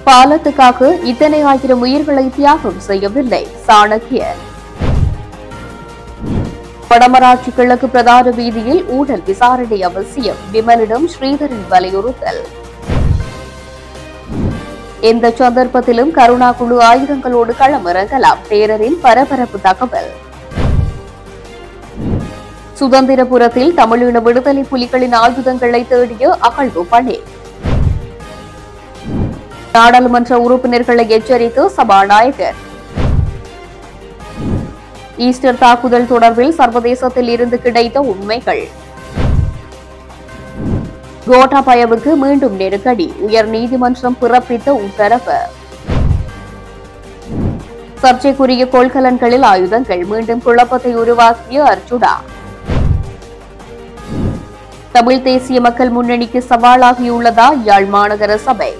பாலத்துக்காக இத்தனை ஆயிரம் உயிர்களை தியாகம் செய்யவில்லை சாணக்கியர். வடமராட்சி கிழக்கு பிரதான வீதியில் ஊழல் விசாரணை அவசியம், விமலிடம் ஸ்ரீதரன் வலியுறுத்தல். எந்த சந்தர்ப்பத்திலும் கருணா குழு ஆயுதங்களோடு களமிறங்கலாம், தேரரின் பரபரப்பு தகவல். சுதந்திரபுரத்தில் தமிழீழ விடுதலை புலிகளின் ஆயுதங்களை தேடிய அகழ்வு பணி. நாடாளுமன்ற உறுப்பினர்களை எச்சரித்து சபாநாயகர். ஈஸ்டர் தாக்குதல் தொடர்பில் சர்வதேசத்தில் இருந்து கிடைத்த உண்மைகள். கோட்டாபயவுக்கு மீண்டும் நெருக்கடி, உயர் நீதிமன்றம் பிறப்பித்த உத்தரவு. சர்ச்சைக்குரிய கொள்கலன்களில் ஆயுதங்கள், மீண்டும் குழப்பத்தை உருவாக்கிய அர்ஜுனா. தமிழ் தேசிய மக்கள் முன்னணிக்கு சவாலாகியுள்ளதா யாழ் மாநகர சபை.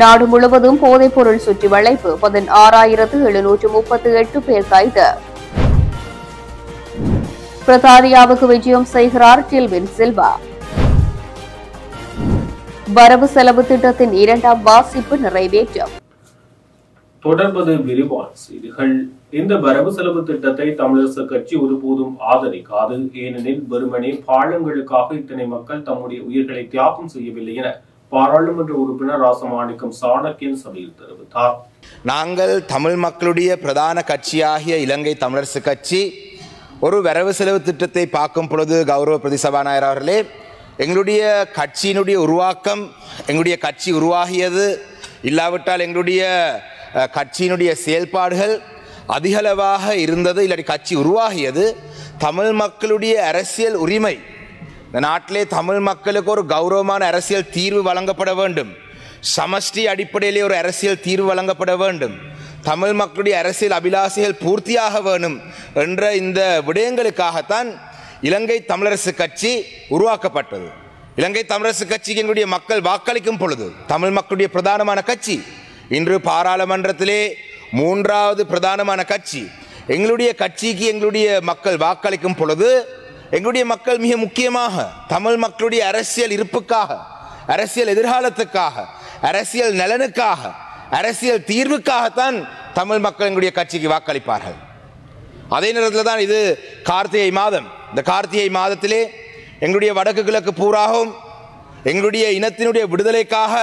நாடு முழுவதும் போதைப் பொருள் சுற்றி வளைப்பு, 16,738 பேர் கைது. பிரதாரியாவுக்கு விஜயம் செய்கிறார் டில்வின் சில்வா. வரவு செலவு திட்டத்தின் 2ஆம் வாசிப்பு நிறைவேற்றம். தொடர்பது விரிவான செய்திகள். இந்த வரவு செலவு திட்டத்தை தமிழரசு கட்சி ஒருபோதும் ஆதரிக்காது. ஏனெனில் வெறுமனே பாலங்களுக்காக இத்தனை மக்கள் தம்முடைய உயிர்களை தியாகம் செய்யவில்லை என பாராளுமன்ற உறுப்பினர் ராசமாணிக்கம் சாணக்கியன் சபையில் தெரிவித்தார். நாங்கள் தமிழ் மக்களுடைய பிரதான கட்சியாகிய இலங்கை தமிழரசு கட்சி ஒரு வரவு செலவு திட்டத்தை பார்க்கும் பொழுது, கௌரவ பிரதிசபாநாயகர் அவர்களே, எங்களுடைய கட்சியினுடைய உருவாக்கம், எங்களுடைய கட்சி உருவாகியது இல்லாவிட்டால் எங்களுடைய கட்சியினுடைய செயல்பாடுகள் அதிகளவாக இருந்தது, இல்லாட்டி கட்சி உருவாகியது தமிழ் மக்களுடைய அரசியல் உரிமை. இந்த நாட்டிலே தமிழ் மக்களுக்கு ஒரு கௌரவமான அரசியல் தீர்வு வழங்கப்பட வேண்டும், சமஷ்டி அடிப்படையிலே ஒரு அரசியல் தீர்வு வழங்கப்பட வேண்டும், தமிழ் மக்களுடைய அரசியல் அபிலாசைகள் பூர்த்தியாக வேண்டும் என்ற இந்த விடயங்களுக்காகத்தான் இலங்கை தமிழரசு கட்சி உருவாக்கப்பட்டது. இலங்கை தமிழரசு கட்சிக்கு எங்களுடைய மக்கள் வாக்களிக்கும் பொழுது, தமிழ் மக்களுடைய பிரதானமான கட்சி, இன்று பாராளுமன்றத்திலே 3வது பிரதானமான கட்சி, எங்களுடைய கட்சிக்கு எங்களுடைய மக்கள் வாக்களிக்கும் பொழுது, எங்களுடைய மக்கள் மிக முக்கியமாக தமிழ் மக்களுடைய அரசியல் இருப்புக்காக, அரசியல் எதிர்காலத்துக்காக, அரசியல் நலனுக்காக, அரசியல் தீர்வுக்காகத்தான் தமிழ் மக்கள் எங்களுடைய கட்சிக்கு வாக்களிப்பார்கள். அதே நேரத்தில் தான் இது கார்த்திகை மாதம். இந்த கார்த்திகை மாதத்திலே எங்களுடைய வடக்கு கிழக்கு பூராகவும் எங்களுடைய இனத்தினுடைய விடுதலைக்காக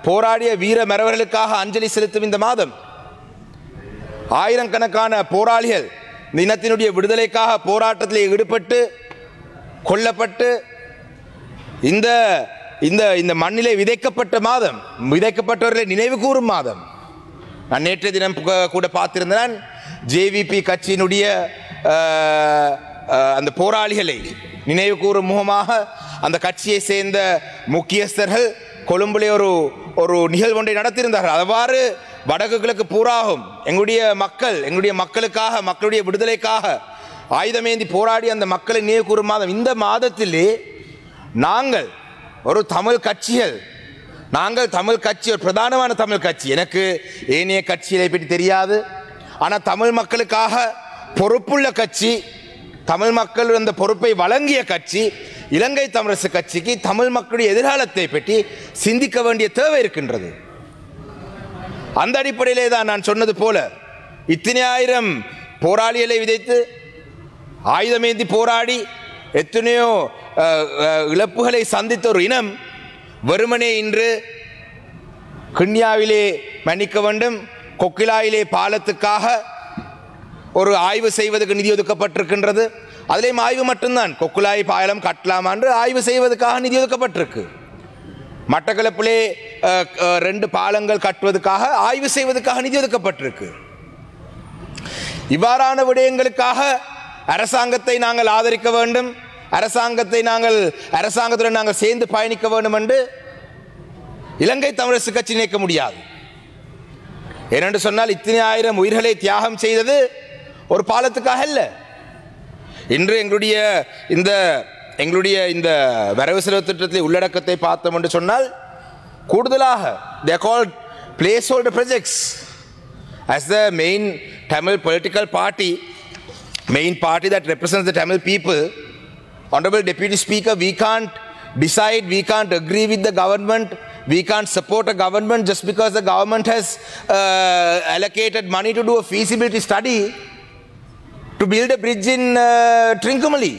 போராடிய வீர மறவர்களுக்காக அஞ்சலி செலுத்தும் இந்த மாதம். ஆயிரக்கணக்கான போராளிகள் இந்த இனத்தினுடைய விடுதலைக்காக போராட்டத்தில் ஈடுபட்டு கொல்லப்பட்டு இந்த இந்த இந்த மண்ணிலே விதைக்கப்பட்ட மாதம், விதைக்கப்பட்டவர்களை நினைவு கூறும் மாதம். நான் நேற்றைய தினம் கூட பார்த்திருந்தேன், ஜேவிபி கட்சியினுடைய அந்த போராளிகளை நினைவு கூறும் முகமாக அந்த கட்சியை சேர்ந்த முக்கியஸ்தர்கள் கொழும்பிலே ஒரு நிகழ்வு ஒன்றை நடத்தியிருந்தார்கள். அவ்வாறு வடக்கு கிழக்கு பூராகும் எங்களுடைய மக்களுக்காக, மக்களுடைய விடுதலைக்காக ஆயுதமேந்தி போராடி அந்த மக்களை நினைவு கூறும் மாதம். இந்த மாதத்திலே நாங்கள் ஒரு தமிழ் கட்சிகள், நாங்கள் தமிழ் கட்சி, ஒரு பிரதானமான தமிழ் கட்சி, எனக்கு ஏனைய கட்சிகளை பற்றி தெரியாது, ஆனால் தமிழ் மக்களுக்காக பொறுப்புள்ள கட்சி, தமிழ் மக்கள் அந்த பொறுப்பை வழங்கிய கட்சி இலங்கை தமிழரசு கட்சிக்கு தமிழ் மக்களுடைய எதிர்காலத்தை பற்றி சிந்திக்க வேண்டிய தேவை இருக்கின்றது. அந்த அடிப்படையிலே தான் நான் சொன்னது போல இத்தனை ஆயிரம் போராளிகளை விதைத்து ஆயுதமேந்தி போராடி எத்தனையோ இழப்புகளை சந்தித்த ஒரு இனம் வெறுமனே இன்று கிண்ணியாவிலே மன்னிக்க வேண்டும், கொக்கிலாயிலே பாலத்துக்காக ஒரு ஆய்வு செய்வதற்கு நிதி ஒதுக்கப்பட்டிருக்கின்றது. அதிலேயும் ஆய்வு மட்டும்தான், கொக்குலாய் பாலம் கட்டலாம் என்று ஆய்வு செய்வதற்காக நிதி ஒதுக்கப்பட்டிருக்கு. மட்டக்களப்பிலே 2 பாலங்கள் கட்டுவதற்காக ஆய்வு செய்வதற்காக நிதி ஒதுக்கப்பட்டிருக்கு. இவ்வாறான விடயங்களுக்காக அரசாங்கத்தை நாங்கள் ஆதரிக்க வேண்டும், அரசாங்கத்துடன் நாங்கள் சேர்ந்து பயணிக்க வேண்டும் என்று இலங்கை தமிழரசு கட்சி நினைக்க முடியாது. ஏனென்று சொன்னால் இத்தனை ஆயிரம் உயிர்களை தியாகம் செய்தது ஒரு பாலத்துக்காக அல்ல. இன்று எங்களுடைய இந்த வரவு செலவு திட்டத்தில் உள்ளடக்கத்தை பார்த்தோம் என்று சொன்னால், கூடுதலாக they are called placeholder projects. As the main Tamil political party, main party that represents the Tamil people, Honorable Deputy Speaker, we can't decide, we can't agree with the government We can't support a government just because the government has allocated money to do a feasibility study to build a bridge in Trincomalee.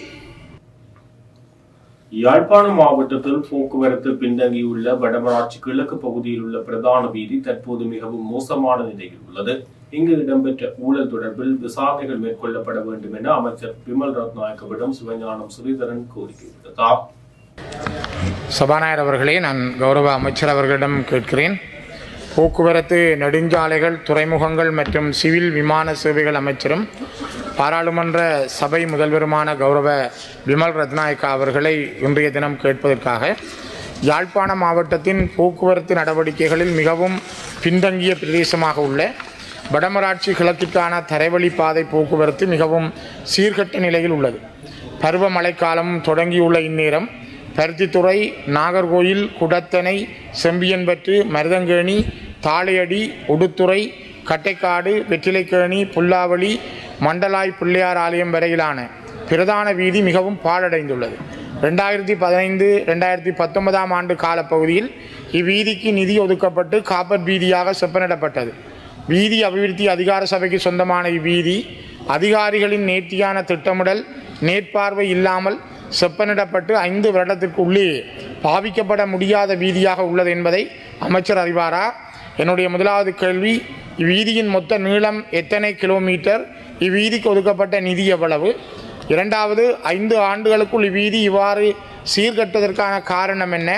Yazhpanam மாவட்டத்தில் போக்குவரத்து பின்தங்கியுள்ள வடமராட்சி கிழக்கு பகுதியில் உள்ள பிரதான வீதி தற்போது மிகவும் மோசமான நிலையில் உள்ளது. இங்கு இடம்பெற்ற ஊழல் தொடர்பில் விசாரணைகள் மேற்கொள்ளப்பட வேண்டும் என அமைச்சர் விமல் ரத்நாயக்கவிடம் சிவஞானம் ஸ்ரீதரன் கோரிக்கை விடுத்தார். சபாநாயகர் அவர்களே, நான் கௌரவ அமைச்சர் அவர்களிடம் கேட்கிறேன். போக்குவரத்து, நெடுஞ்சாலைகள், துறைமுகங்கள் மற்றும் சிவில் விமான சேவைகள் அமைச்சரும் பாராளுமன்ற சபை முதல்வருமான கௌரவ விமல் ரத்நாயக்கா அவர்களை இன்றைய தினம் கேட்பதற்காக யாழ்ப்பாண மாவட்டத்தின் போக்குவரத்து நடவடிக்கைகளில் மிகவும் பின்தங்கிய பிரதேசமாக உள்ள வடமராட்சி கிழக்கிற்கான தரைவழி பாதை போக்குவரத்து மிகவும் சீர்கெட்ட நிலையில் உள்ளது. பருவமழைக்காலம் தொடங்கியுள்ள இந்நேரம் பருத்தித்துறை, நாகர்கோயில், குடத்தனை, செம்பியன்பற்று, மருதங்கேணி, தாளையடி, உடுத்துறை, கட்டைக்காடு, வெற்றிலைக்கேணி, புல்லாவளி, மண்டலாய் பிள்ளையார் ஆலயம் வரையிலான பிரதான வீதி மிகவும் பாழடைந்துள்ளது. 2015-2019 ஆண்டு காலப்பகுதியில் இவ்வீதிக்கு நிதி ஒதுக்கப்பட்டு காப்பர் வீதியாக செப்பனிடப்பட்டது. வீதி அபிவிருத்தி அதிகார சபைக்கு சொந்தமான இவ்வீதி அதிகாரிகளின் நேர்த்தியான திட்டமிடல், நேர்பார்வை இல்லாமல் செப்பனிடப்பட்டு 5 வருடத்திற்கு உள்ளே பாவிக்கப்பட முடியாத வீதியாக உள்ளது என்பதை அமைச்சர் அறிவாரா? என்னுடைய முதலாவது கேள்வி, இவ்வீதியின் மொத்த நீளம் எத்தனை கிலோமீட்டர்? இவ்வீதிக்கு ஒதுக்கப்பட்ட நிதி எவ்வளவு? இரண்டாவது, 5 ஆண்டுகளுக்குள் இவ்வீதி இவ்வாறு சீர்கட்டுவதற்கான காரணம் என்ன?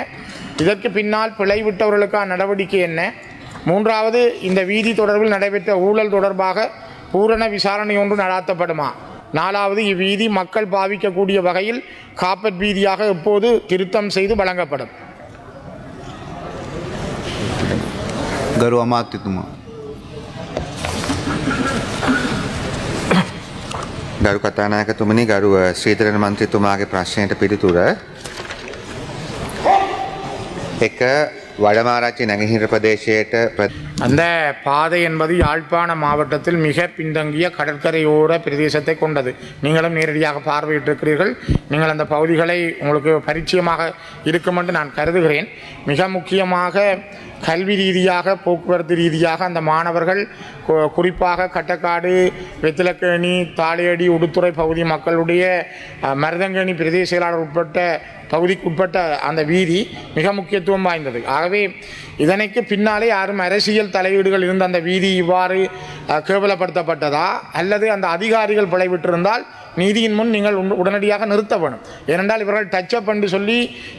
இதற்கு பின்னால் பிழை விட்டவர்களுக்கான நடவடிக்கை என்ன? மூன்றாவது, இந்த வீதி தொடர்பில் நடைபெற்ற ஊழல் தொடர்பாக பூரண விசாரணை ஒன்று நடாத்தப்படுமா? நாலாவது, இவ்வீதி மக்கள் பாவிக்கக்கூடிய வகையில் காப்பட் வீதியாக எப்போது திருத்தம் செய்து வழங்கப்படும்? ගරු අමාත්‍යතුමා, ගරු කතානායකතුමනි, ගරු ශ්‍රීධරන් මන්ත්‍රීතුමාගේ ප්‍රශ්නයට පිළිතුර. එක வடமாராட்சி நகர பிரதேசයට அந்த பாதை என்பது யாழ்ப்பாண மாவட்டத்தில் மிக பின்தங்கிய கடற்கரையோர பிரதேசத்தை கொண்டது. நீங்களும் நேரடியாக பார்வையிட்டிருக்கிறீர்கள். நீங்கள் அந்த பகுதிகளை உங்களுக்கு பரிச்சயமாக இருக்கும் என்று நான் கருதுகிறேன். மிக முக்கியமாக கல்வி ரீதியாக, போக்குவரத்து ரீதியாக அந்த மாணவர்கள் குறிப்பாக கட்டக்காடு, வெத்திலக்கேணி, தாளையடி, உடுத்துறை பகுதி மக்களுடைய மருதங்கேணி பிரதேச செயலாளர் உட்பட்ட பகுதிக்குட்பட்ட அந்த வீதி மிக முக்கியத்துவம் வாய்ந்தது. ஆகவே இதனைக்கு பின்னாலே யாரும் அரசியல் தலையீடுகள் இருந்த அந்த வீதி இவ்வாறு கேவலப்படுத்தப்பட்டதா, அல்லது அந்த அதிகாரிகள் பிழைவிட்டிருந்தால் நீதியின் முன் நீங்கள் உடனடியாக நிறுத்த வேணும். ஏனென்றால் இவர்கள் டச்சப் என்று சொல்லி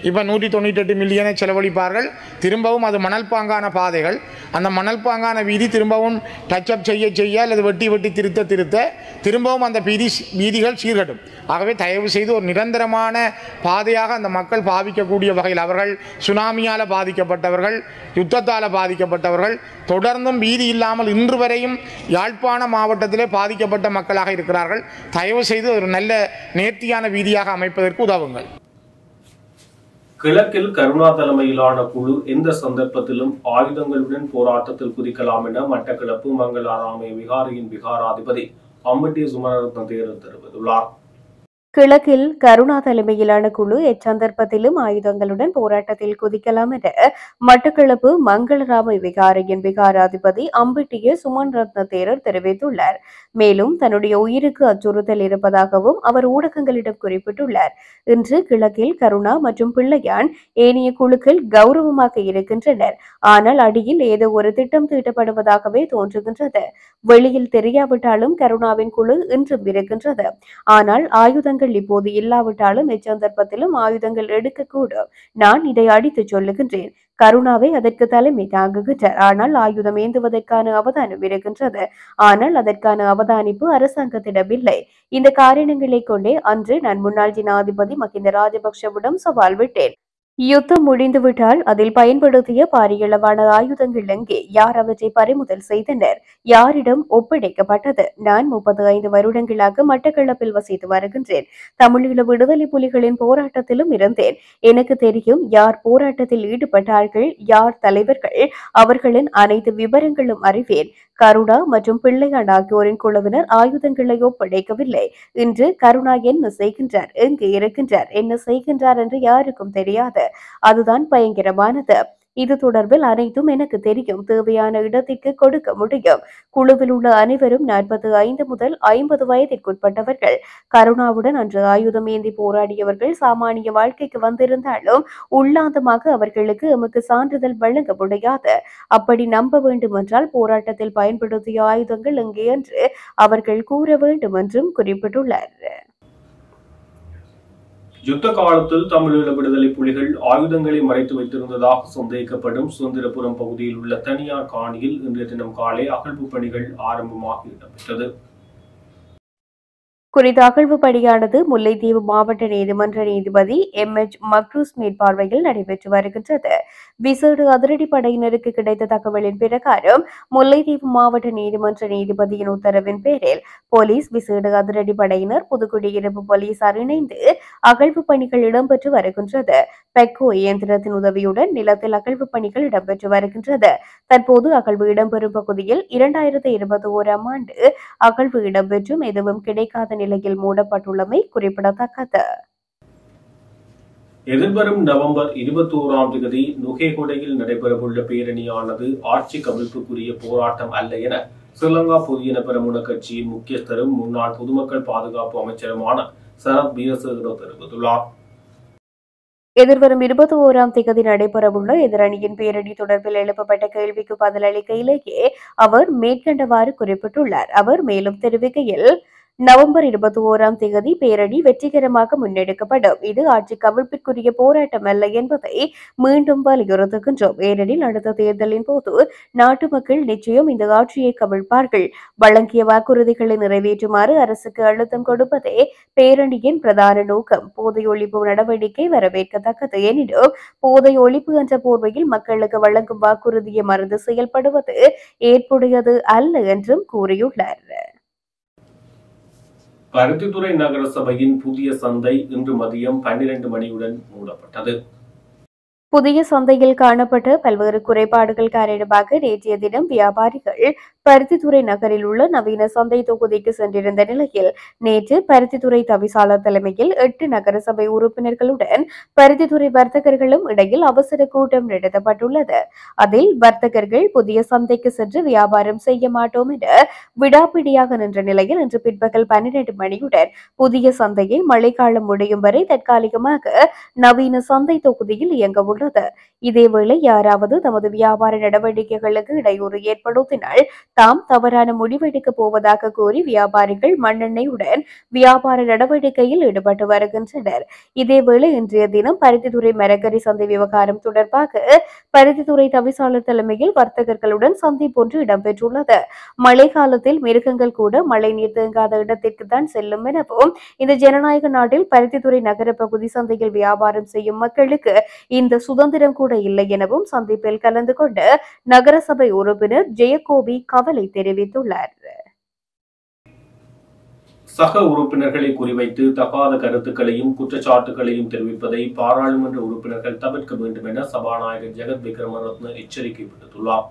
இப்போ 198 மில்லியனை செலவழிப்பார்கள். திரும்பவும் அது மணல் பாங்கான பாதைகள். அந்த மணல் பாங்கான வீதி திரும்பவும் டச்சப் செய்ய அல்லது வெட்டி திருத்த திரும்பவும் அந்த வீதிகள் சீர்கட்டும். ஆகவே தயவு செய்து ஒரு நிரந்தரமான பாதையாக அந்த மக்கள் பாவிக்கக்கூடிய வகையில், அவர்கள் சுனாமியால் பாதிக்கப்பட்டவர்கள், யுத்தத்தால் பாதிக்கப்பட்டவர்கள், தொடர்ந்தும் வீதி இல்லாமல் இன்று வரையும் யாழ்ப்பாண மாவட்டத்திலே பாதிக்கப்பட்ட மக்களாக இருக்கிறார்கள். தயவு செய்து ஒரு நல்ல நேர்த்தியான வீதியாக அமைப்பதற்கு உதவுங்கள். கிழக்கில் கருணா தலைமையிலான குழு எந்த சந்தர்ப்பத்திலும் ஆயுதங்களுடன் போராட்டத்தில் குதிக்கலாம் என மட்டக்களப்பு மங்களாராமய விகாரையின் விகாராதிபதி அம்பட்டி சுமரத்ன தேரர் தெரிவித்துள்ளார். கிழக்கில் கருணா தலைமையிலான குழு எச்சந்தர்ப்பத்திலும் ஆயுதங்களுடன் போராட்டத்தில் குதிக்கலாம் என மட்டக்களப்பு மங்களராம விகாரையின் விகாராதிபதி அம்பிட்டிய சுமன் ரத்ன தேரர் தெரிவித்துள்ளார். மேலும் தன்னுடைய உயிருக்கு அச்சுறுத்தல் இருப்பதாகவும் அவர் ஊடகங்களிடம் குறிப்பிட்டுள்ளார். இன்று கிழக்கில் கருணா மற்றும் பிள்ளையான் ஏனைய குழுக்கள் கௌரவமாக இருக்கின்றனர். ஆனால் அடியில் ஏதோ ஒரு திட்டம் தீட்டப்படுவதாகவே தோன்றுகின்றது. வெளியில் தெரியாவிட்டாலும் கருணாவின் குழு இன்றும் இருக்கின்றது. ஆனால் ஆயுதங்கள் இப்போது இல்லாவிட்டாலும் எச்சந்தர்ப்பத்திலும் ஆயுதங்கள் எடுக்கக்கூடும். நான் இதை அடித்து சொல்லுகின்றேன். கருணாவை அதற்கு தலைமை தாங்குகின்றார். ஆனால் ஆயுதம் ஏந்துவதற்கான அவதானம் இருக்கின்றது. ஆனால் அதற்கான அவதானிப்பு அரசாங்கத்திடம் இல்லை. இந்த காரணங்களை கொண்டே அன்று நான் முன்னாள் ஜனாதிபதி மஹிந்த ராஜபக்ஷவிடம் சவால் விட்டேன். யுத்தம் முடிந்துவிட்டால் அதில் பயன்படுத்திய பாரியளவான ஆயுதங்கள் எங்கே? யார் அவற்றை பறிமுதல் செய்தனர்? யாரிடம் ஒப்படைக்கப்பட்டது? நான் 35 வருடங்களாக மட்டக்களப்பில் வசித்து வருகின்றேன். தமிழீழ விடுதலை புலிகளின் போராட்டத்திலும் இருந்தேன். எனக்கு தெரியும் யார் போராட்டத்தில் ஈடுபட்டார்கள், யார் தலைவர்கள், அவர்களின் அனைத்து விவரங்களும் அறிவேன். கருணா மற்றும் பிள்ளையான் ஆகியோரின் குழுவினர் ஆயுதங்களை ஒப்படைக்கவில்லை. இன்று கருணா என்ன செய்கின்றார், எங்கு இருக்கின்றார், என்ன செய்கின்றார் என்று யாருக்கும் தெரியாது. அதுதான் பயங்கரமானது. இது தொடர்பில் அனைத்தும் எனக்கு தெரியும். தேவையான இடத்திற்கு கொடுக்க முடியும். குழுவில் உள்ள அனைவரும் 45 முதல் 50 வயதிற்குட்பட்டவர்கள். கருணாவுடன் அன்று ஆயுதம் ஏந்தி போராடியவர்கள் சாமானிய வாழ்க்கைக்கு வந்திருந்தாலும் உள்ளாந்தமாக அவர்களுக்கு எமக்கு சான்றிதழ் வழங்க முடியாது. அப்படி நம்ப வேண்டுமென்றால் போராட்டத்தில் பயன்படுத்திய ஆயுதங்கள் எங்கே என்று அவர்கள் கூற வேண்டும் என்றும் குறிப்பிட்டுள்ளார். யுத்த காலத்தில் தமிழீழ விடுதலை புலிகள் ஆயுதங்களை மறைத்து வைத்திருந்ததாக சந்தேகிக்கப்படும் சுதந்திரபுரம் பகுதியில் உள்ள தனியார் காணியில் இன்றைய தினம் காலை அகழ்வு பணிகள் ஆரம்பமாக இடம்பெற்றது. குறித்த அகழ்வு பணியானது முல்லைத்தீவு மாவட்ட நீதிமன்ற நீதிபதி MH மக்ரூஸ் மேற்பார்வையில் நடைபெற்று வருகின்றது. விசேட அதிரடிப்படையினருக்கு கிடைத்த தகவலின் பிரகாரம் முல்லைத்தீவு மாவட்ட நீதிமன்ற நீதிபதியின் உத்தரவின் பேரில் போலீஸ் விசேட அதிரடிப்படையினர் புதுக்குடியிருப்பு போலீசார் இணைந்து அகழ்வு பணிகள் இடம்பெற்று வருகின்றது. பெக்கோ இயந்திரத்தின் உதவியுடன் நிலத்தில் அகழ்வு பணிகள் இடம்பெற்று வருகின்றது. தற்போது அகழ்வு இடம்பெறும் பகுதியில் 2021 ஆண்டு அகழ்வு இடம்பெற்றும் எதுவும் கிடைக்காத நிலையில் மூடப்பட்டுள்ளமை குறிப்பிடத்தக்கது. எதிர்வரும் நவம்பர் 21ஆம் தேதி நுகேகொடையில் நடைபெறவுள்ள பேரணியானது ஆட்சி கவிழ்ப்புக்குரிய போராட்டம் அல்ல என ஸ்ரீலங்கா பொதுஜன பெரமுன கட்சியின் முக்கியஸ்தரும் முன்னாள் பொதுமக்கள் பாதுகாப்பு அமைச்சருமான சரத் வீரசேகர தெரிவித்துள்ளார். எதிர்வரும் 21ஆம் தேதி நடைபெறவுள்ள எதிரணியின் பேரணி தொடர்பில் எழுப்பப்பட்ட கேள்விக்கு பதிலளிக்கையிலேயே அவர் மேற்கண்டவாறு குறிப்பிட்டுள்ளார். அவர் மேலும் தெரிவிக்கையில், நவம்பர் 21ஆம் தேதி பேரணி வெற்றிகரமாக முன்னெடுக்கப்படும். இது ஆட்சி கவிழ்ப்பிற்குரிய போராட்டம் அல்ல என்பதை மீண்டும் வலியுறுத்துகின்றோம். ஏனெனில் அடுத்த தேர்தலின் போது நாட்டு மக்கள் நிச்சயம் இந்த ஆட்சியை கவிழ்ப்பார்கள். வழங்கிய வாக்குறுதிகளை நிறைவேற்றுமாறு அரசுக்கு அழுத்தம் கொடுப்பதே பேரணியின் பிரதான நோக்கம். போதை ஒழிப்பு நடவடிக்கை வரவேற்கத்தக்கது. எனினும் போதை ஒழிப்பு என்ற போர்வையில் மக்களுக்கு வழங்கும் வாக்குறுதியை மறந்து செயல்படுவது ஏற்புடையது அல்ல என்றும் கூறியுள்ளார். பருத்தித்துறை நகர சபையின் புதிய சந்தை இன்று மதியம் 12 மணியுடன் மூடப்பட்டது. புதிய சந்தையில் காணப்பட்ட பல்வேறு குறைபாடுகள் காரணமாக நேற்றைய தினம் வியாபாரிகள் பருத்தித்துறை நகரில் உள்ள நவீன சந்தை தொகுதிக்கு சென்றிருந்த நிலையில் நேற்று பருத்தித்துறை தவிசாளர் தலைமையில் 8 நகரசபை உறுப்பினர்களுடன் பருத்தித்துறை வர்த்தகர்களும் இடையில் அவசர கூட்டம் நடத்தப்பட்டுள்ளது. அதில் வர்த்தகர்கள் புதிய சந்தைக்கு சென்று வியாபாரம் செய்ய மாட்டோம் என விடாப்பிடியாக நின்ற நிலையில் இன்று பிற்பகல் 12 மணியுடன் புதிய சந்தையை மழைக்காலம் முடியும் வரை தற்காலிகமாக நவீன சந்தை தொகுதியில் இயங்க உள்ளது. இதேவேளை யாராவது தமது வியாபார நடவடிக்கைகளுக்கு இடையூறு ஏற்படுத்தினால் தாம் தவறான முடிவெடுக்கப் போவதாக கூறி வியாபாரிகள் மண்ணெண்ணெயுடன் வியாபார நடவடிக்கையில் ஈடுபட்டு வருகின்றனர். இதேவேளை இன்றைய தினம் பருத்தித்துறை மரக்கறி சந்தை விவகாரம் தொடர்பாக பருத்தித்துறை தவிசாளர் தலைமையில் வர்த்தகர்களுடன் சந்திப்பு ஒன்று இடம்பெற்றுள்ளது. மழை காலத்தில் மிருகங்கள் கூட மழை நீர் தேங்காத இடத்திற்கு தான் செல்லும் எனவும் இந்த ஜனநாயக நாட்டில் பருத்தித்துறை நகர பகுதி சந்தையில் வியாபாரம் செய்யும் மக்களுக்கு இந்த சுதந்திரம் கூட இல்லை எனவும் சந்திப்பில் கலந்து கொண்ட நகரசபை உறுப்பினர் ஜெயகோபி கவலை தெரிவித்துள்ளார். சக உறுப்பினர்களை குறிவைத்து தகாத கருத்துக்களையும் குற்றச்சாட்டுகளையும் தெரிவிப்பதை பாராளுமன்ற உறுப்பினர்கள் தவிர்க்க வேண்டும் என சபாநாயகர் ஜெகத் விக்ரமரத்ன எச்சரிக்கை விடுத்துள்ளார்.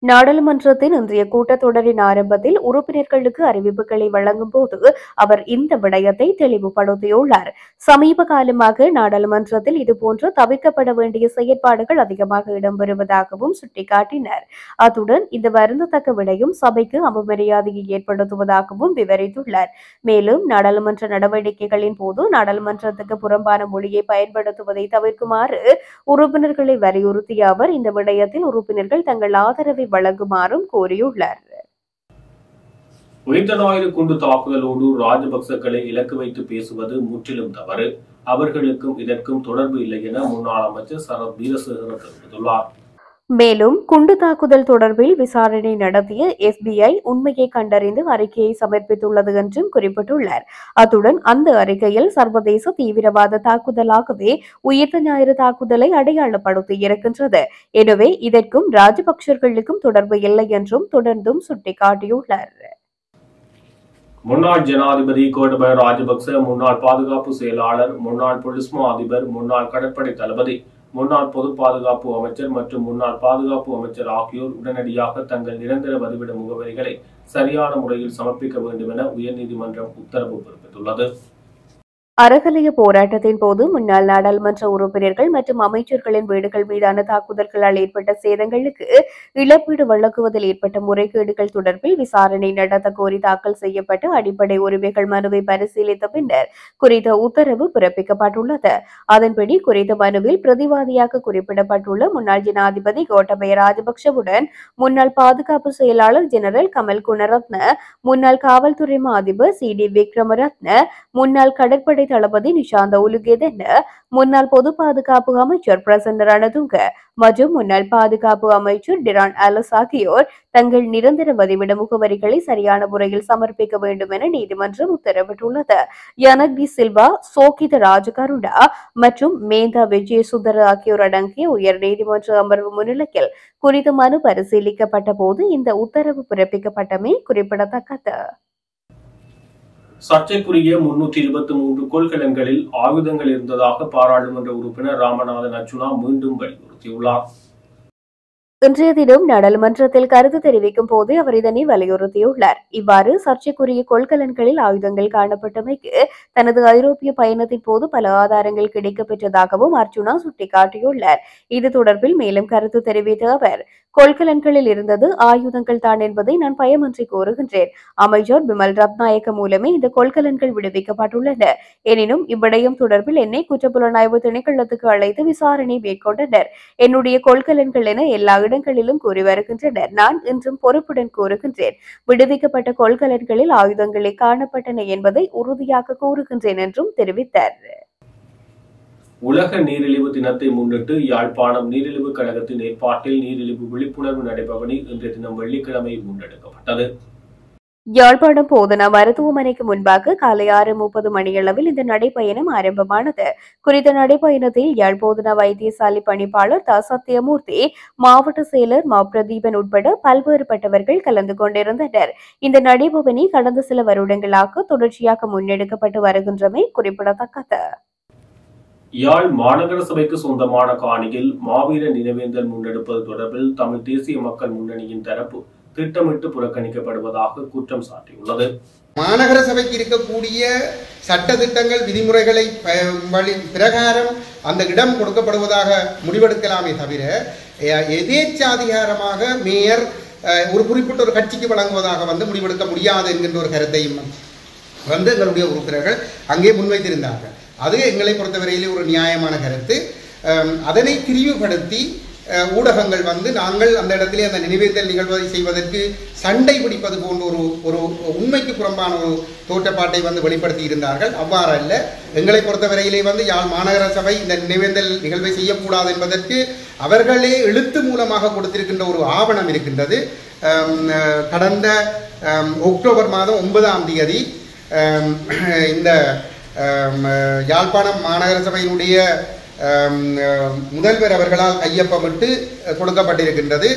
நாடாளுமன்றத்தின் இன்றைய கூட்டத்தொடரின் ஆரம்பத்தில் உறுப்பினர்களுக்கு அறிவிப்புகளை வழங்கும் போது அவர் இந்த விடயத்தை தெளிவுபடுத்தியுள்ளார். சமீப காலமாக நாடாளுமன்றத்தில் இதுபோன்ற தவிர்க்கப்பட வேண்டிய செயற்பாடுகள் அதிகமாக இடம்பெறுவதாகவும் சுட்டிக்காட்டினார். அத்துடன் இந்த வருந்தத்தக்க விடயம் சபைக்கு அவமரியாதையை ஏற்படுத்துவதாகவும் விவரித்துள்ளார். மேலும் நாடாளுமன்ற நடவடிக்கைகளின் போது நாடாளுமன்றத்துக்கு புறம்பான மொழியை பயன்படுத்துவதை தவிர்க்குமாறு உறுப்பினர்களை வலியுறுத்திய அவர் இந்த விடயத்தில் உறுப்பினர்கள் தங்கள் ஆதரவை வழங்குமாறும் கோரியுள்ளார். உயிர்த்த ஞாயிறு குண்டு தாக்குதலோடு ராஜபக்சக்களை இலக்கு வைத்து பேசுவது முற்றிலும் தவறு. அவர்களுக்கும் இதற்கும் தொடர்பு இல்லை என முன்னாள் அமைச்சர் சரத் வீரசேகர தெரிவித்துள்ளார். மேலும் குண்டு தாக்குதல் தொடர்பில் விசாரணை நடத்திய FBI உண்மையை கண்டறிந்து அறிக்கையை சமர்ப்பித்துள்ளது என்றும் குறிப்பிட்டுள்ளார். அத்துடன் அந்த அறிக்கையில் சர்வதேச தீவிரவாத தாக்குதலாகவே உயிர்த்த ஞாயிறு தாக்குதலை அடையாளப்படுத்தி இருக்கின்றது. எனவே இதற்கும் ராஜபக்சர்களுக்கும் தொடர்பு இல்லை என்றும் தொடர்ந்தும் சுட்டிக்காட்டியுள்ளார். முன்னாள் ஜனாதிபதி கோட்டபய ராஜபக்ச, முன்னாள் பாதுகாப்பு செயலாளர், முன்னாள் போலீஸ் மா அதிபர், முன்னாள் கடற்படை தளபதி, முன்னாள் பொது பாதுகாப்பு அமைச்சர் மற்றும் முன்னாள் பாதுகாப்பு அமைச்சர் ஆகியோர் உடனடியாக தங்கள் நிரந்தர வதிவிட முகவரிகளை சரியான முறையில் சமர்ப்பிக்க வேண்டும் என உயர்நீதிமன்றம் உத்தரவு பிறப்பித்துள்ளது. அறகலைய போராட்டத்தின் போது முன்னாள் நாடாளுமன்ற உறுப்பினர்கள் மற்றும் அமைச்சர்களின் வீடுகள் மீதான தாக்குதல்களால் ஏற்பட்ட சேதங்களுக்கு இழப்பீடு வழங்குவதில் ஏற்பட்ட முறைகேடுகள் தொடர்பில் விசாரணை நடத்த கோரி தாக்கல் செய்யப்பட்ட அடிப்படை உரிமைகள் மனுவை பரிசீலித்த பின்னர் குறித்த உத்தரவு பிறப்பிக்கப்பட்டுள்ளது. அதன்படி குறித்த மனுவில் பிரதிவாதியாக குறிப்பிடப்பட்டுள்ள முன்னாள் ஜனாதிபதி கோட்டபய ராஜபக்சவுடன் முன்னாள் பாதுகாப்பு செயலாளர் ஜெனரல் கமல் குணரத்ன, முன்னாள் காவல்துறை அதிபர் CD விக்ரமரத்ன, முன்னாள் கடற்படை தளபதி நிஷாந்த உலுகேதன, முன்னாள் பொது பாதுகாப்பு அமைச்சர் பிரசன்ன ரணதுங்க மற்றும் முன்னாள் பாதுகாப்பு அமைச்சர் டிரான் அலஸ் ஆகியோர் தங்கள் நிரந்தர வதிவிட முகவரிகளை சரியான முறையில் சமர்ப்பிக்க வேண்டும் என நீதிமன்றம் உத்தரவிட்டுள்ளது. யனக் டி சில்வா, சோகித ராஜகருடா மற்றும் மேந்தா விஜயசுந்தர ஆகியோர் அடங்கிய உயர் நீதிமன்ற அமர்வு முன்னிலையில் குறித்த மனு பரிசீலிக்கப்பட்ட போது இந்த உத்தரவு பிறப்பிக்கப்பட்டமை குறிப்பிடத்தக்கது. சர்ச்சைக்குரிய 323 கொள்கலன்களில் ஆயுதங்கள் இருந்ததாக பாராளுமன்ற உறுப்பினர் ராமநாதன் அர்ச்சுனா மீண்டும் வலியுறுத்தியுள்ளார். இன்றைய தினம் நாடாளுமன்றத்தில் கருத்து தெரிவிக்கும் போது அவர் இதனை வலியுறுத்தியுள்ளார். இவ்வாறு சர்ச்சைக்குரிய கொள்கலன்களில் ஆயுதங்கள் காணப்பட்டமைக்கு தனது ஐரோப்பிய பயணத்தின் போது பல ஆதாரங்கள் கிடைக்கப்பெற்றதாகவும் அர்ச்சுனா சுட்டிக்காட்டியுள்ளார். இது தொடர்பில் மேலும் கருத்து தெரிவித்த அவர், கொள்கலன்களில் இருந்தது ஆயுதங்கள் தான் என்பதை நான் பயமின்றி கூறுகின்றேன். அமைச்சர் பிமல் ரத்நாயக்க மூலமே இந்த கொள்கலன்கள் விடுவிக்கப்பட்டுள்ளன. எனினும் இவ்விடயம் தொடர்பில் என்னை குற்றப்புலனாய்வு திணைக்களத்துக்கு அழைத்து விசாரணை மேற்கொண்டனர். என்னுடைய கொள்கலன்கள் என எல்லா இடங்களிலும் கூறி வருகின்றனர். நான் இன்றும் பொறுப்புடன் கூறுகின்றேன், விடுவிக்கப்பட்ட கொள்கலன்களில் ஆயுதங்களே காணப்பட்டன என்பதை உறுதியாக கூறுகின்றேன் என்றும் தெரிவித்தார். உலக நீரிழிவு தினத்தை முன்னிட்டு யாழ்ப்பாணம் நீரிழிவு கழகத்தின் ஏற்பாட்டில் நீரிழிவு விழிப்புணர்வு நடைபவனி இன்றைய தினம் வெள்ளிக்கிழமை முன்னெடுக்கப்பட்டது. யாழ்ப்பாணம் போதனா மருத்துவமனைக்கு முன்பாக காலை 6:30 மணியளவில் இந்த நடைபயணம் ஆரம்பமானது. குறித்த நடைபயணத்தில் யாழ் போதனா வைத்தியசாலை பணிப்பாளர் த சத்தியமூர்த்தி, மாவட்ட செயலர் மா பிரதீபன் உட்பட பல்வேறுபட்டவர்கள் கலந்து கொண்டிருந்தனர். இந்த நடைபவனி கடந்த சில வருடங்களாக தொடர்ச்சியாக முன்னெடுக்கப்பட்டு வருகின்றமை குறிப்பிடத்தக்கது. யாழ் மாநகர சபைக்கு சொந்தமான காணியில் மாவீர நினைவேந்தல் முன்னெடுப்பது தொடர்பில் தமிழ் தேசிய மக்கள் முன்னணியின் தரப்பு திட்டமிட்டு புறக்கணிக்கப்படுவதாக குற்றம் சாட்டியுள்ளது. மாநகர சபைக்கு இருக்கக்கூடிய சட்ட திட்டங்கள் விதிமுறைகளை பிரகாரம் அந்த இடம் கொடுக்கப்படுவதாக முடிவெடுக்கலாமே தவிர எதேச்சாதிகாரமாக மேயர் ஒரு குறிப்பிட்ட ஒரு கட்சிக்கு வழங்குவதாக முடிவெடுக்க முடியாது என்கின்ற ஒரு கருத்தையும் எங்களுடைய உறுப்பினர்கள் அங்கே முன்வைத்திருந்தார்கள். அது எங்களை பொறுத்தவரையிலே ஒரு நியாயமான கருத்து. அதனை திரிவுபடுத்தி ஊடகங்கள் நாங்கள் அந்த இடத்திலே அந்த நினைவேந்தல் நிகழ்வை செய்வதற்கு சண்டை பிடிப்பது போன்ற ஒரு உண்மைக்கு புறம்பான ஒரு தோற்றப்பாட்டை வெளிப்படுத்தி இருந்தார்கள். அவ்வாறு அல்ல. எங்களை பொறுத்தவரையிலே யாழ் மாநகர சபை இந்த நினைவேந்தல் நிகழ்வை செய்யக்கூடாது என்பதற்கு அவர்களே எழுத்து மூலமாக கொடுத்திருக்கின்ற ஒரு ஆவணம் இருக்கின்றது. கடந்த அக்டோபர் மாதம் 9ஆம் தேதி இந்த யாழ்ப்பாணம் மாநகர சபையினுடைய முதல்வர் அவர்களால் கையொப்பமிட்டு கொடுக்கப்பட்டிருக்கின்றது.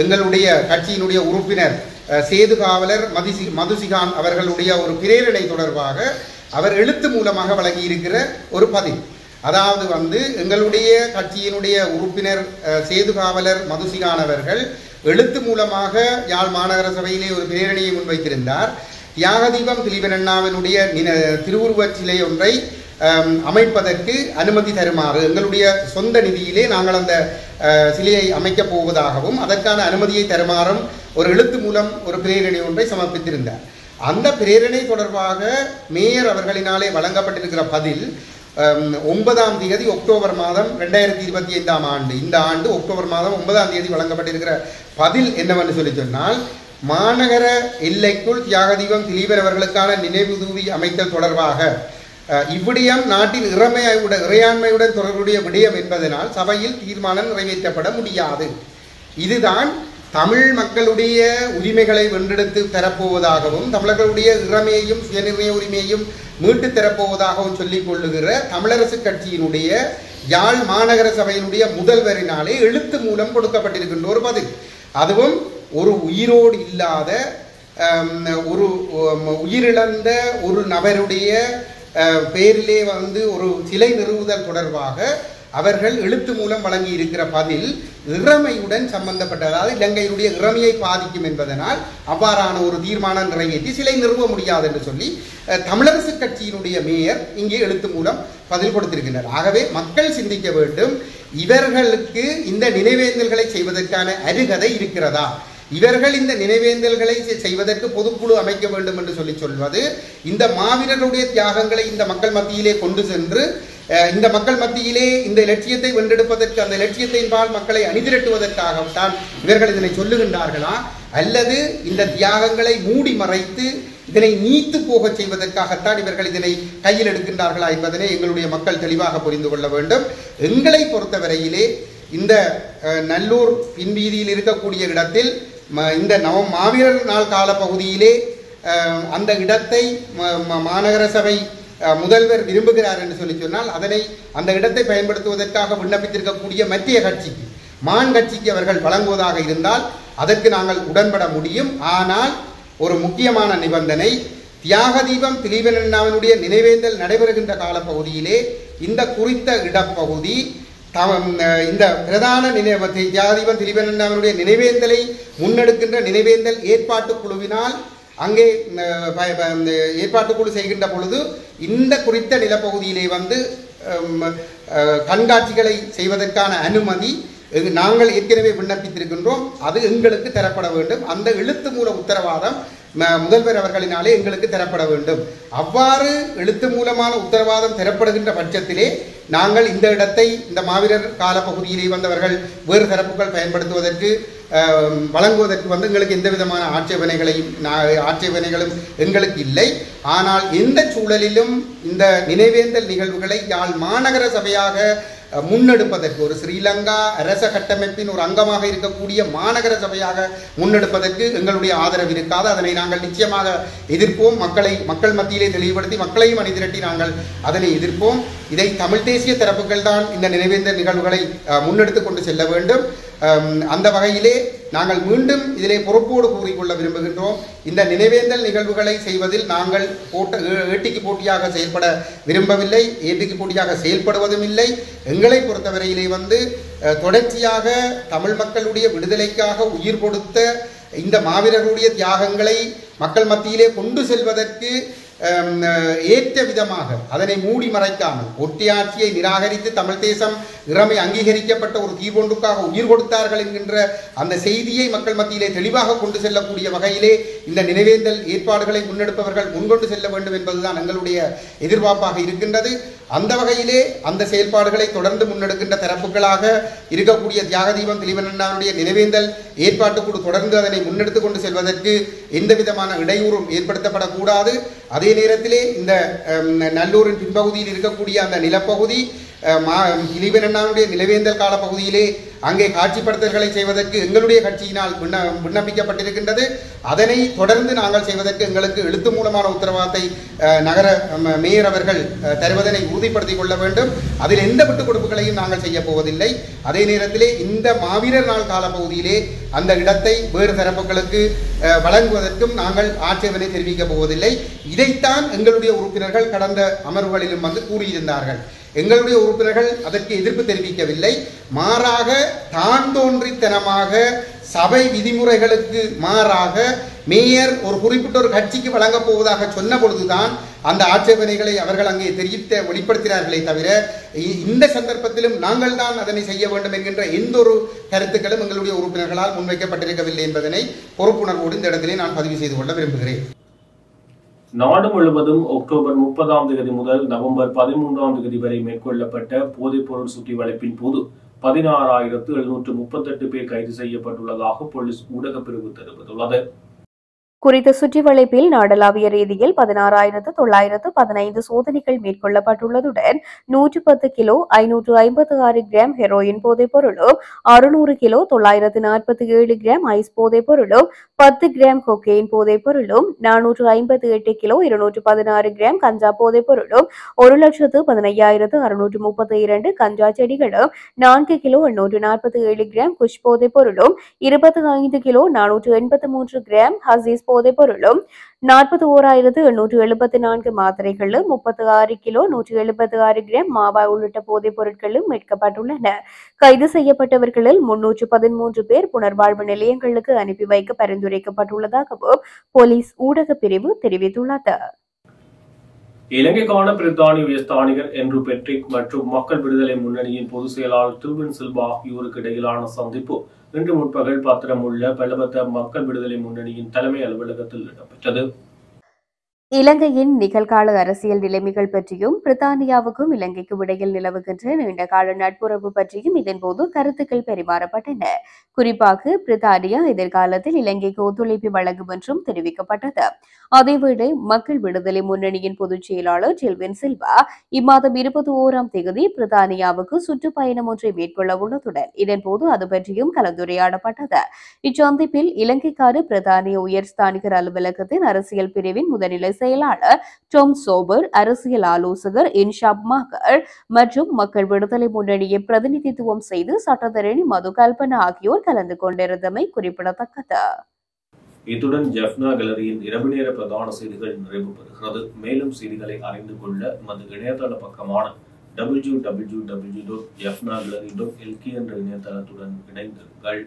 எங்களுடைய கட்சியினுடைய உறுப்பினர் சேது காவலர் மதுசிகான் அவர்களுடைய ஒரு பிரேரணை தொடர்பாக அவர் எழுத்து மூலமாக வழங்கியிருக்கிற ஒரு பதில். அதாவது எங்களுடைய கட்சியினுடைய உறுப்பினர் சேது காவலர் மதுசிகான் அவர்கள் எழுத்து மூலமாக யாழ் மாநகர சபையிலே ஒரு பிரேரணையை முன்வைத்திருந்தார். தியாகதீபம் திலீபனண்ணாவினுடைய திருவுருவச் சிலை ஒன்றை அமைப்பதற்கு அனுமதி தருமாறு எங்களுடைய சொந்த நிதியிலே நாங்கள் அந்த சிலையை அமைக்கப் போவதாகவும் அதற்கான அனுமதியை தருமாறும் ஒரு எழுத்து மூலம் ஒரு பிரேரணை ஒன்றை சமர்ப்பித்திருந்தார். அந்த பிரேரணை தொடர்பாக மேயர் அவர்களினாலே வழங்கப்பட்டிருக்கிற பதில் 9ஆம் தேதி அக்டோபர் மாதம் 2025ஆம் ஆண்டு இந்த ஆண்டு அக்டோபர் மாதம் 9ஆம் தேதி வழங்கப்பட்டிருக்கிற பதில் என்னவென்று சொன்னால், மாநகர எல்லைக்குள் தியாகதீபம் திலீபன் அவர்களுக்கான நினைவு தூவி அமைத்தல் தொடர்பாக இவ்விடயம் நாட்டின் இறையாண்மையுடன் தொடர்புடைய விடயம் என்பதனால் சபையில் தீர்மானம் நிறைவேற்றப்பட முடியாது. இதுதான் தமிழ் மக்களுடைய உரிமைகளை வென்றெடுத்து தரப்போவதாகவும் தமிழர்களுடைய இறமையையும் சுயநிர்ணய உரிமையையும் மீட்டு தரப்போவதாகவும் சொல்லிக் கொள்ளுகிற தமிழரசு கட்சியினுடைய யாழ் மாநகர சபையினுடைய முதல்வரினாலே எழுத்து மூலம் கொடுக்கப்பட்டிருக்கின்ற ஒரு பதில். அதுவும் ஒரு உயிரோடு இல்லாத ஒரு உயிரிழந்த ஒரு நபருடைய பேரிலே ஒரு சிலை நிறுவுதல் தொடர்பாக அவர்கள் எழுத்து மூலம் வழங்கி இருக்கிற பதில் இறமையுடன் சம்பந்தப்பட்ட, அதாவது இலங்கையினுடைய இறமையை பாதிக்கும் என்பதனால் அவ்வாறான ஒரு தீர்மானம் நிறைவேற்றி சிலை நிறுவ முடியாது என்று சொல்லி தமிழரசு கட்சியினுடைய மேயர் இங்கே எழுத்து மூலம் பதில் கொடுத்திருக்கின்றனர். ஆகவே மக்கள் சிந்திக்க வேண்டும், இவர்களுக்கு இந்த நினைவேந்தல்களை செய்வதற்கான அருகதை இருக்கிறதா, இவர்கள் இந்த நினைவேந்தல்களை செய்வதற்கு பொதுக்குழு அமைக்க வேண்டும் என்று சொல்வது இந்த மாவீரருடைய தியாகங்களை இந்த மக்கள் மத்தியிலே கொண்டு சென்று இந்த மக்கள் மத்தியிலே இந்த இலட்சியத்தை வென்றெடுப்பதற்கு, அந்த இலட்சியத்தின்பால் மக்களை அணிதிரட்டுவதற்காகத்தான் இவர்கள் இதனை சொல்லுகின்றார்களா, அல்லது இந்த தியாகங்களை மூடி மறைத்து இதனை நீத்து போக செய்வதற்காகத்தான் இவர்கள் இதனை கையில் எடுக்கின்றார்களா என்பதனை எங்களுடைய மக்கள் தெளிவாக புரிந்து கொள்ள வேண்டும். எங்களை பொறுத்தவரையிலே இந்த நல்லூர் பின்வீதியில் இருக்கக்கூடிய இடத்தில் இந்த மாவீரர் நாள் கால பகுதியிலே அந்த இடத்தை மாநகர சபை முதல்வர் விரும்புகிறார் என்று சொல்லி சொன்னால் அதனை அந்த இடத்தை பயன்படுத்துவதற்காக விண்ணப்பித்திருக்கக்கூடிய மத்திய கட்சிக்கு, மான் கட்சிக்கு அவர்கள் வழங்குவதாக இருந்தால் அதற்கு நாங்கள் உடன்பட முடியும். ஆனால் ஒரு முக்கியமான நிபந்தனை, தியாக தீபம் திலீபனண்ணாவினுடைய நினைவேந்தல் நடைபெறுகின்ற காலப்பகுதியிலே இந்த குறித்த இடப்பகுதி இந்த பிரதான தியாகதீபம் திலீபனண்ணாவினுடைய நினைவேந்தலை முன்னெடுக்கின்ற நினைவேந்தல் ஏற்பாட்டு குழுவினால் அங்கே ஏற்பாட்டுக்குழு செய்கின்ற பொழுது இந்த குறித்த நிலப்பகுதியிலே வந்து கண்காட்சிகளை செய்வதற்கான அனுமதி நாங்கள் ஏற்கனவே விண்ணப்பித்திருக்கின்றோம், அது எங்களுக்கு தரப்பட வேண்டும். அந்த எழுத்து மூல உத்தரவாதம் முதல்வர் அவர்களினாலே எங்களுக்கு தரப்பட வேண்டும். அவ்வாறு எழுத்து மூலமான உத்தரவாதம் தரப்படுகின்ற பட்சத்திலே நாங்கள் இந்த இடத்தை இந்த மாவீரர் காலப்பகுதியிலே வந்தவர்கள் வேறு தரப்புகள் பயன்படுத்துவதற்கு வழங்குவதற்கு வந்து எங்களுக்கு எந்த விதமான ஆட்சேபனைகளும் எங்களுக்கு இல்லை. ஆனால் எந்த சூழலிலும் இந்த நினைவேந்தல் நிகழ்வுகளை யாழ் மாநகர சபையாக முன்னெடுப்பதற்கு, ஒரு ஸ்ரீலங்கா அரச கட்டமைப்பின் ஒரு அங்கமாக இருக்கக்கூடிய மாநகர சபையாக முன்னெடுப்பதற்கு எங்களுடைய ஆதரவு இருக்காது. அதனை நாங்கள் நிச்சயமாக எதிர்ப்போம். மக்கள் மத்தியிலே தெளிவுபடுத்தி மக்களையும் அணிதிரட்டி நாங்கள் அதனை எதிர்ப்போம். இதை தமிழ் தேசிய தரப்புகள் தான் இந்த நினைவேந்தல் நிகழ்வுகளை முன்னெடுத்து கொண்டு செல்ல வேண்டும். அந்த வகையிலே நாங்கள் மீண்டும் இதிலே பொறுப்போடு கூறிக்கொள்ள விரும்புகின்றோம். இந்த நினைவேந்தல் நிகழ்வுகளை செய்வதில் நாங்கள் ஏட்டிக்கு போட்டியாக செயல்பட விரும்பவில்லை, ஏட்டிக்கு போட்டியாக செயல்படுவதும் இல்லை. எங்களை பொறுத்தவரையிலே வந்து தொடர்ச்சியாக தமிழ் மக்களுடைய விடுதலைக்காக உயிர் கொடுத்த இந்த மாவீரர்களுடைய தியாகங்களை மக்கள் மத்தியிலே கொண்டு செல்வதற்கு ஏற்ற விதமாக அதனை மூடி மறைக்காமல் ஒட்டியாட்சியை நிராகரித்து தமிழ் தேசம் இறமை அங்கீகரிக்கப்பட்ட ஒரு தீர்வொன்றுக்காக உயிர் கொடுத்தார்கள் என்கின்ற அந்த செய்தியை மக்கள் மத்தியிலே தெளிவாக கொண்டு செல்லக்கூடிய வகையிலே இந்த நினைவேந்தல் ஏற்பாடுகளை முன்னெடுப்பவர்கள் முன்கொண்டு செல்ல வேண்டும் என்பதுதான் எங்களுடைய எதிர்பார்ப்பாக இருக்கின்றது. அந்த வகையிலே அந்த செயல்பாடுகளை தொடர்ந்து முன்னெடுக்கின்ற தரப்புகளாக இருக்கக்கூடிய தியாகதீபம் திலீபனண்ணாவுடைய நினைவேந்தல் ஏற்பாட்டுக்குழு தொடர்ந்து அதனை முன்னெடுத்துக் கொண்டு செல்வதற்கு எந்த விதமான இடையூறும் ஏற்படுத்தப்படக்கூடாது. அதே நேரத்திலே இந்த நல்லூரின் பின்பகுதியில் இருக்கக்கூடிய அந்த நிலப்பகுதி திலீபனண்ணாவுடைய நிலவேந்தல் கால பகுதியிலே அங்கே காட்சிப்படுத்தல்களை செய்வதற்கு எங்களுடைய கட்சியினால் விண்ணப்பிக்கப்பட்டிருக்கின்றது. அதனை தொடர்ந்து நாங்கள் செய்வதற்கு எங்களுக்கு எழுத்து மூலமான உத்தரவாதத்தை நகர மேயர் அவர்கள் தருவதனை உறுதிப்படுத்திக் கொள்ள வேண்டும். அதில் எந்த விட்டுக் கொடுப்புகளையும் நாங்கள் செய்ய போவதில்லை. அதே நேரத்திலே இந்த மாவீரர் நாள் காலப்பகுதியிலே அந்த இடத்தை வேறு தரப்புகளுக்கு வழங்குவதற்கும் நாங்கள் ஆட்சேபனை தெரிவிக்கப் போவதில்லை. இதைத்தான் எங்களுடைய உறுப்பினர்கள் கடந்த அமர்வுகளிலும் வந்து கூறியிருந்தார்கள். எங்களுடைய உறுப்பினர்கள் அதற்கு எதிர்ப்பு தெரிவிக்கவில்லை. மாறாக தான் தோன்றித்தனமாக சபை விதிமுறைகளுக்கு மாறாக மேயர் ஒரு குறிப்பிட்ட ஒரு கட்சிக்கு வழங்கப் போவதாக சொன்ன பொழுதுதான் அந்த ஆட்சேபனைகளை அவர்கள் அங்கே வெளிப்படுத்தினார்களே தவிர இந்த சந்தர்ப்பத்திலும் நாங்கள் தான் அதனை செய்ய வேண்டும் என்கின்ற எந்த ஒரு கருத்துக்களும் எங்களுடைய உறுப்பினர்களால் முன்வைக்கப்பட்டிருக்கவில்லை என்பதனை பொறுப்புணர்வோடு இந்த இடத்திலே நான் பதிவு செய்து கொள்ள விரும்புகிறேன். நாடு முழுவதும் அக்டோபர் 30 முதல் நவம்பர் 13 வரை மேற்கொள்ளப்பட்ட போதைப்பொருள் சுற்றி வளைப்பின் போது 16,738 பேர் கைது செய்யப்பட்டுள்ளதாக போலீஸ் ஊடகப் பிரிவு தெரிவித்துள்ளது. குறித்த சுற்றி வளைப்பில் நாடளாவிய ரீதியில் 16,915 சோதனைகள் மேற்கொள்ளப்பட்டுள்ளதுடன் 110 கிலோ 556 கிராம் ஹெரோயின் போதைப் பொருளும் 600 கிலோ 947 கிராம் ஐஸ் போதைப் பொருளும் 10 கிராம் கொக்கைன் போதைப் பொருளும் 458 கிலோ 216 கிராம் கஞ்சா போதைப் பொருளும் 1,15,632 கஞ்சா செடிகளும் 4 கிலோ 847 கிராம் குஷ் போதைப் பொருளும் 25 கிலோ 483 கிராம் ஹசீஸ் போதைப் பொருளும் 41,874 மாத்திரைகளும் 36 கிலோ 176 கிராம் மாவா உள்ளிட்ட போதைப் பொருட்களும் மீட்கப்பட்டுள்ளன. கைது செய்யப்பட்டவர்களில் 313 பேர் புனர்வாழ்வு நிலையங்களுக்கு அனுப்பி வைக்க பரிந்துரைக்கப்பட்டுள்ளதாகவும் போலீஸ் ஊடகப் பிரிவு தெரிவித்துள்ளது. இலங்கைக்கான பிரித்தானிய உயர்ஸ்தானிகர் என்று பெட்ரிக் மற்றும் மக்கள் விடுதலை முன்னணியின் பொதுச் செயலாளர் திருவின் சில்வா ஆகியோருக்கு இடையிலான சந்திப்பு இன்று முற்பகல் பத்திரமுள்ள பெலபத்த மக்கள் விடுதலை முன்னணியின் தலைமை அலுவலகத்தில் இடம்பெற்றது. இலங்கையின் நிகழ்கால அரசியல் நிலைமைகள் பற்றியும் பிரித்தானியாவுக்கும் இலங்கைக்கும் இடையில் நிலவுகின்ற நீண்டகால நட்புறவு பற்றியும் இதன்போது கருத்துக்கள் பரிமாறப்பட்டன. குறிப்பாக பிரித்தானியா எதிர்காலத்தில் இலங்கைக்கு ஒத்துழைப்பு வழங்கும் என்றும் தெரிவிக்கப்பட்டது. அதேவேளை மக்கள் விடுதலை முன்னணியின் பொதுச் செயலாளர் டில்வின் சில்வா இம்மாதம் 21ஆம் தேதி பிரித்தானியாவுக்கு சுற்றுப்பயணம் ஒன்றை மேற்கொள்ள உள்ளதுடன் இதன்போது அது பற்றியும் கலந்துரையாடப்பட்டது. இச்சந்திப்பில் இலங்கைக்கான பிரித்தானிய உயர்ஸ்தானிகர் அலுவலகத்தின் அரசியல் பிரிவின் முதல்நிலை செயலாளர் டொம் சோபர், அரசியல் ஆலோசகர் இன்ஷாப் மாகர் மற்றும் மக்கள் விடுதலை முன்னணியை பிரதிநிதித்துவம் செய்து சட்டத்தரணி மது கல்பனா ஆகியோர் கலந்து கொண்டிருந்தமை குறிப்பிடத்தக்கது. இத்துடன் ஜெஃப்னா கேலரியின் இரவு நேர பிரதான செய்திகள் நிறைவு பெறுகிறது. மேலும் செய்திகளை அறிந்து கொள்ள நமது இணையதள பக்கமான www.jeffnagallery.lk என்ற இணையதளத்துடன் இணைந்திருங்கள்.